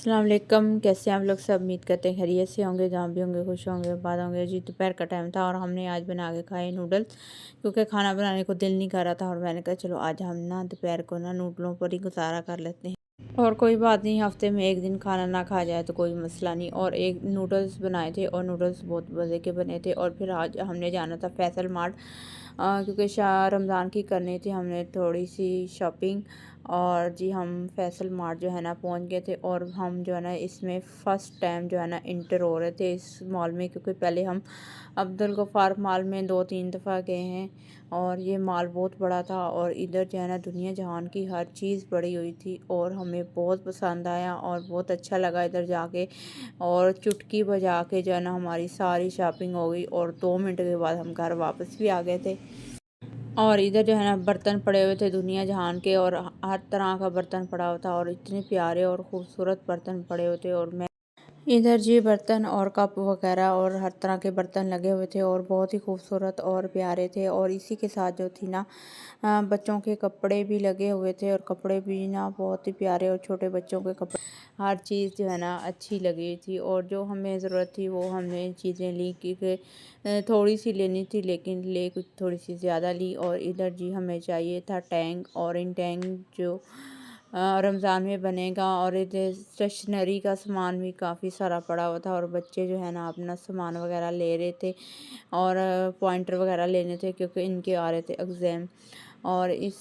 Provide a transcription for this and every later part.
अस्सलाम वालेकुम। कैसे हैं आप लोग सब? उम्मीद करते हैं खैरियत से होंगे, जहाँ भी होंगे खुश होंगे, बाद होंगे। जी दोपहर का टाइम था और हमने आज बना के खाए नूडल्स, क्योंकि खाना बनाने को दिल नहीं कर रहा था। और मैंने कहा चलो आज हम ना दोपहर को ना नूडलों पर ही गुजारा कर लेते हैं। और कोई बात नहीं, हफ्ते में एक दिन खाना ना खा जाए तो कोई मसला नहीं। और एक नूडल्स बनाए थे और नूडल्स बहुत मज़े के बने थे। और फिर आज हमने जाना था फैसल मार्ट, क्योंकि शाह रमज़ान की करनी थी हमने थोड़ी सी शॉपिंग। और जी हम फैसल मार्ट जो है ना पहुंच गए थे। और हम जो है ना इसमें फ़र्स्ट टाइम जो है ना इंटर हो रहे थे इस मॉल में, क्योंकि पहले हम अब्दुल गफ़ार मॉल में 2-3 दफ़ा गए हैं। और ये मॉल बहुत बड़ा था और इधर जो है ना दुनिया जहान की हर चीज़ पड़ी हुई थी और हमें बहुत पसंद आया और बहुत अच्छा लगा इधर जाके। और चुटकी बजा के जो है ना हमारी सारी शॉपिंग हो गई और 2 मिनट के बाद हम घर वापस भी आ गए थे। और इधर जो है ना बर्तन पड़े हुए थे दुनिया जहान के, और हर तरह का बर्तन पड़ा हुआ था और इतने प्यारे और ख़ूबसूरत बर्तन पड़े हुए थे। और मैं इधर जी बर्तन और कप वगैरह और हर तरह के बर्तन लगे हुए थे और बहुत ही खूबसूरत और प्यारे थे। और इसी के साथ जो थी ना बच्चों के कपड़े भी लगे हुए थे और कपड़े भी ना बहुत ही प्यारे, और छोटे बच्चों के कपड़े, हर चीज़ जो है ना अच्छी लगी थी। और जो हमें ज़रूरत थी वो हमने चीज़ें ली, क्योंकि थोड़ी सी लेनी थी लेकिन ले कुछ थोड़ी सी ज़्यादा ली। और इधर जी हमें चाहिए था टैंक, और इन टैंक जो रमज़ान में बनेगा। और इधर स्टेशनरी का सामान भी काफ़ी सारा पड़ा हुआ था और बच्चे जो है ना अपना सामान वगैरह ले रहे थे और पॉइंटर वगैरह लेने थे, क्योंकि इनके आ रहे थे एग्ज़ाम। और इस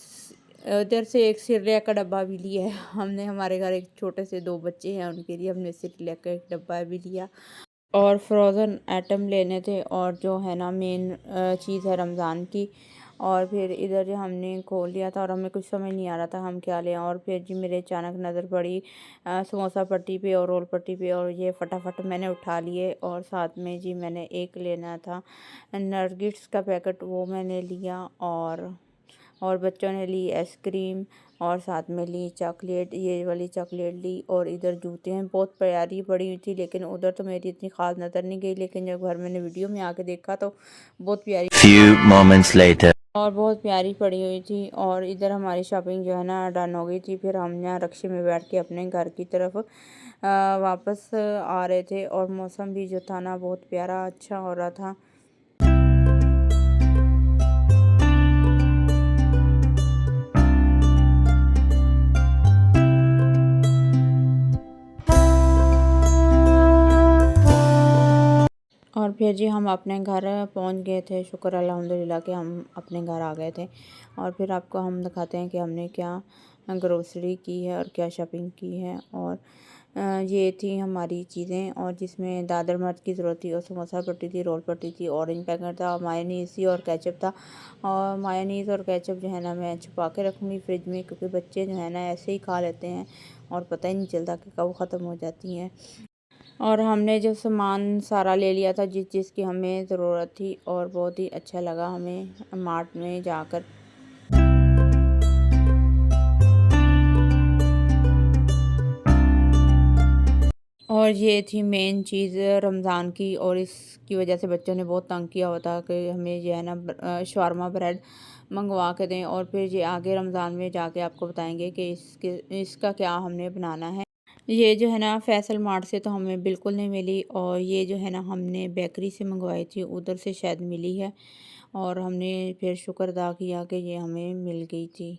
इधर से एक सिरलिया का डब्बा भी लिया है हमने। हमारे घर एक छोटे से 2 बच्चे हैं, उनके लिए हमने सिरलिया का एक डब्बा भी लिया। और फ्रोज़न आइटम लेने थे और जो है ना मेन चीज़ है रमज़ान की। और फिर इधर जो हमने खोल लिया था और हमें कुछ समझ नहीं आ रहा था हम क्या लें। और फिर जी मेरे अचानक नज़र पड़ी समोसा पट्टी पे और रोल पट्टी पे, और ये फटाफट मैंने उठा लिए। और साथ में जी मैंने एक लेना था नरगिट्स का पैकेट, वो मैंने लिया। और बच्चों ने ली आइसक्रीम और साथ में ली चॉकलेट, ये वाली चॉकलेट ली। और इधर जूते हैं, बहुत प्यारी पड़ी हुई थी, लेकिन उधर तो मेरी इतनी ख़ास नज़र नहीं गई, लेकिन जब घर मैंने वीडियो में आके देखा तो बहुत प्यारी Few moments later. और बहुत प्यारी पड़ी हुई थी। और इधर हमारी शॉपिंग जो है ना डन हो गई थी। फिर हम यहाँ रक्शे में बैठ के अपने घर की तरफ वापस आ रहे थे। और मौसम भी जो था ना बहुत प्यारा अच्छा हो रहा था। और फिर जी हम अपने घर पहुंच गए थे, शुक्र अल्हम्दुलिल्लाह कि हम अपने घर आ गए थे। और फिर आपको हम दिखाते हैं कि हमने क्या ग्रोसरी की है और क्या शॉपिंग की है। और ये थी हमारी चीज़ें, और जिसमें दादर मिर्च की ज़रूरत थी और समोसा पट्टी थी, रोल पट्टी थी, ऑरेंज पैकेट था, मायोनीज़ थी और केचप था। और मायोनीज़ और केचप जो है ना मैं छुपा के रखूँगी फ्रिज में, क्योंकि बच्चे जो है ना ऐसे ही खा लेते हैं और पता ही नहीं चलता कि कब ख़त्म हो जाती हैं। और हमने जो सामान सारा ले लिया था जिस चीज़ की हमें ज़रूरत थी, और बहुत ही अच्छा लगा हमें मार्ट में जाकर। और ये थी मेन चीज़ रमज़ान की, और इसकी वजह से बच्चों ने बहुत तंग किया हुआ था कि हमें जो है ना शवारमा ब्रेड मंगवा के दें। और फिर ये आगे रमज़ान में जाके आपको बताएंगे कि इसका क्या हमने बनाना है। ये जो है ना फैसल मार्ट से तो हमें बिल्कुल नहीं मिली, और ये जो है ना हमने बेकरी से मंगवाई थी, उधर से शायद मिली है। और हमने फिर शुक्र अदा किया कि ये हमें मिल गई थी।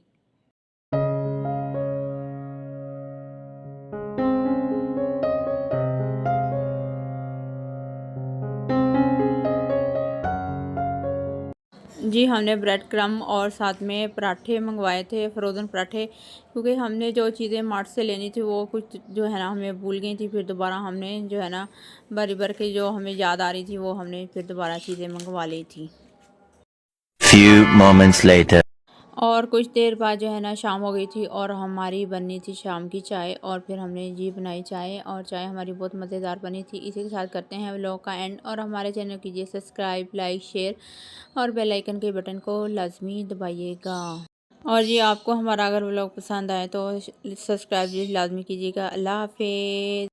जी हमने ब्रेड क्रम और साथ में पराठे मंगवाए थे, फ्रोज़न पराठे, क्योंकि हमने जो चीज़ें मार्ट से लेनी थी वो कुछ जो है ना हमें भूल गई थी। फिर दोबारा हमने जो है ना बारी बार के जो हमें याद आ रही थी वो हमने फिर दोबारा चीज़ें मंगवा ली थी। Few moments later. और कुछ देर बाद जो है ना शाम हो गई थी और हमारी बननी थी शाम की चाय। और फिर हमने जी बनाई चाय, और चाय हमारी बहुत मज़ेदार बनी थी। इसी के साथ करते हैं व्लॉग का एंड, और हमारे चैनल कीजिए सब्सक्राइब, लाइक, शेयर और बेल आइकन के बटन को लाजमी दबाइएगा। और जी आपको हमारा अगर व्लॉग पसंद आए तो सब्सक्राइब लाजमी कीजिएगा। अल्लाह हाफिज़।